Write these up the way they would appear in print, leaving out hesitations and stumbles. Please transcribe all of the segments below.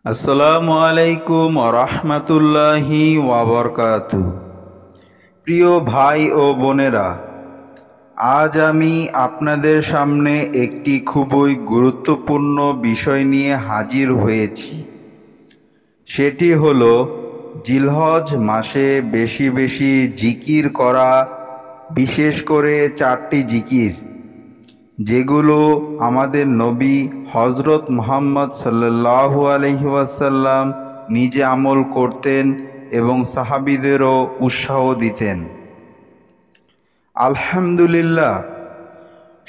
আসসালামু আলাইকুম ওয়া বারাকাতুহু। প্রিয় ভাই ও বোনেরা, আজ আমি আপনাদের সামনে একটি খুবই গুরুত্বপূর্ণ বিষয় নিয়ে হাজির হয়েছি। সেটি হলো জিলহজ মাসে বেশি বেশি জিকির করা, বিশেষ করে 4টি জিকির, যেগুলো আমাদের নবী হজরত মুহাম্মদ সাল্লাল্লাহু আলাইহি ওয়াসাল্লাম নিজে আমল করতেন এবং সাহাবীদেরও উৎসাহ দিতেন। আলহামদুলিল্লাহ,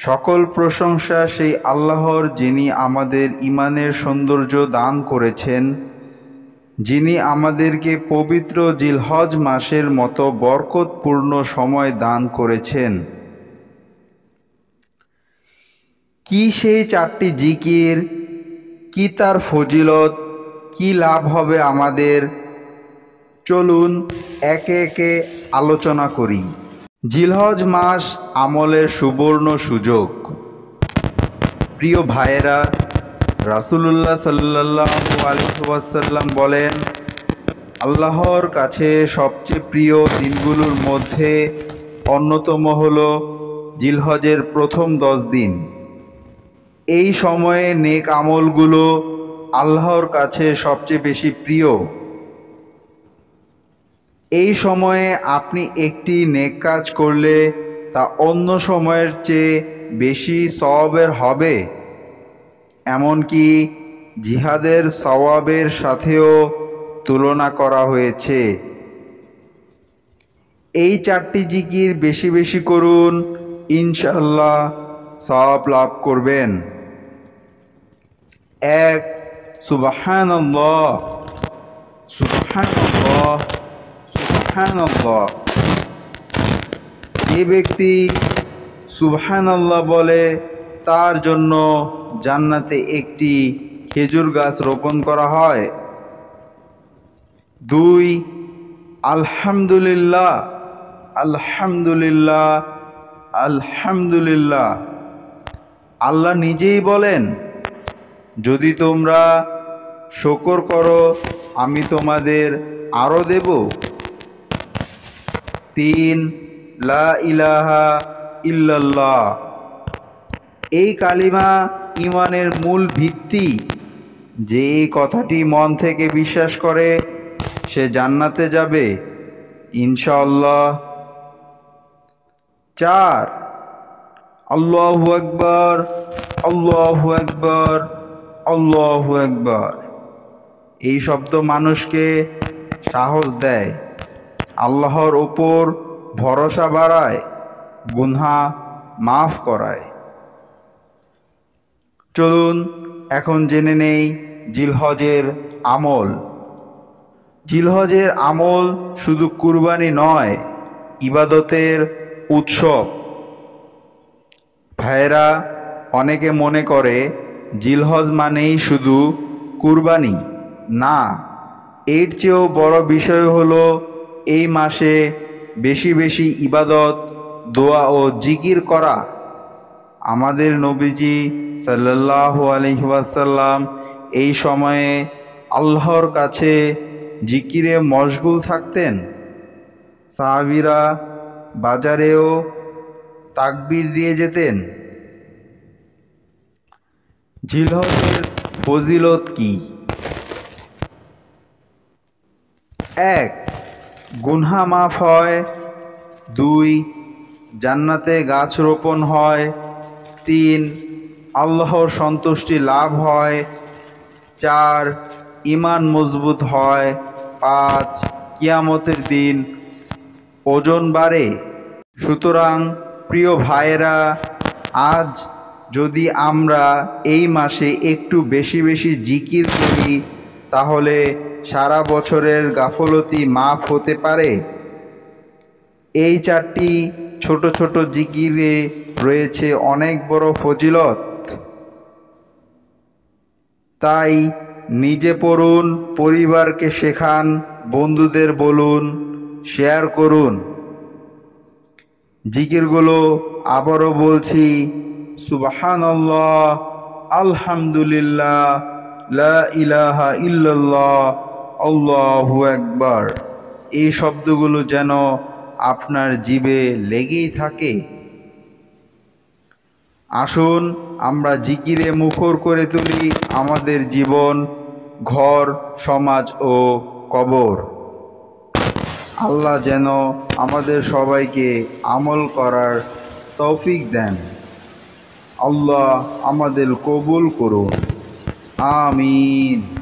সকল প্রশংসা সেই আল্লাহর, যিনি আমাদের ইমানের সৌন্দর্য দান করেছেন, যিনি আমাদেরকে পবিত্র জিলহজ মাসের মতো বরকতপূর্ণ সময় দান করেছেন। কি সেই 4টি জিকির, কি তার ফজিলত, কি লাভ হবে আমাদের, চলুন একে একে আলোচনা করি। জিলহজ মাস আমলের সুবর্ণ সুযোগ। প্রিয় ভাইয়েরা, রাসূলুল্লাহ সাল্লাল্লাহু আলাইহি ওয়াসাল্লাম বলেন, আল্লাহর কাছে সবচেয়ে প্রিয় দিনগুলোর মধ্যে অন্যতম হল জিলহজের প্রথম 10 দিন। এই সময়ে নেক আমলগুলো আল্লাহর কাছে সবচেয়ে বেশি প্রিয়। এই সময়ে আপনি একটি নেক কাজ করলে তা অন্য সময়ের চেয়ে বেশি সওয়াবের হবে, এমনকি জিহাদের সওয়াবের সাথেও তুলনা করা হয়েছে। এই 4টি জিকির বেশি বেশি করুন, ইনশাআল্লাহ সওয়াব লাভ করবেন। 1, সুবহানাল্লাহ, সুবহানাল্লাহ, সুবহানাল্লাহ। যে ব্যক্তি সুবহানাল্লাহ বলে, তার জন্য জান্নাতে একটি খেজুর গাছ রোপণ করা হয়। 2, আলহামদুলিল্লাহ, আলহামদুলিল্লাহ, আলহামদুলিল্লাহ। আল্লাহ নিজেই বলেন, যদি তোমরা শুকর করো আমি তোমাদের আরও দেব। 3, লা ইলাহা ইল্লাল্লাহ। এই কালিমা ঈমানের মূল ভিত্তি। যে এই কথাটি মন থেকে বিশ্বাস করে সে জান্নাতে যাবে ইনশাআল্লাহ। 4, আল্লাহু আকবার, আল্লাহু আকবার, আল্লাহু আকবার। এই শব্দ মানুষকে সাহস দেয়, আল্লাহর ওপর ভরসা বাড়ায়, গুনাহ মাফ করায়। চলুন এখন জেনে নেই জিলহজের আমল। জিলহজের আমল শুধু কুরবানি নয়, ইবাদতের উৎসব। ভাইয়েরা, অনেকে মনে করে জিলহজ মানেই শুধু কুরবানি। না, এর চেয়েও বড় বিষয় হলো এই মাসে বেশি বেশি ইবাদত, দোয়া ও জিকির করা। আমাদের নবীজি সাল্লাল্লাহু আলাইহি ওয়াসাল্লাম এই সময়ে আল্লাহর কাছে জিকিরে মশগুল থাকতেন। সাহাবীরা বাজারেও তাকবীর দিয়ে যেতেন। জিলহজের ফজিলত কি? 1, গুনাহ মাফ হয়। 2, জান্নাতে গাছ রোপণ হয়। 3, আল্লাহর সন্তুষ্টি লাভ হয়। 4, ঈমান মজবুত হয়। 5, কিয়ামতের দিন ওজন বাড়ে। সুতরাং প্রিয় ভাইয়েরা, আজ যদি আমরা এই মাসে একটু বেশি বেশি জিকির করি, তাহলে সারা বছরের গাফলতি মাফ হতে পারে। এই 4টি ছোট ছোট জিকিরে রয়েছে অনেক বড় ফজিলত। তাই নিজে পড়ুন, পরিবারকে শেখান, বন্ধুদের বলুন, শেয়ার করুন। জিকিরগুলো আবারও বলছি, সুবহানাল্লাহ, আলহামদুলিল্লাহ, লা ইলাহা ইল্লাল্লাহ, আল্লাহু আকবার। এই শব্দগুলো যেন আপনার জিভে লেগেই থাকে। আসুন আমরা জিকিরে মুখর করে তুলি আমাদের জীবন, ঘর, সমাজ ও কবর। আল্লাহ যেন আমাদের সবাইকে আমল করার তৌফিক দেন। আল্লাহ আমাদের কবুল করুন, আমিন।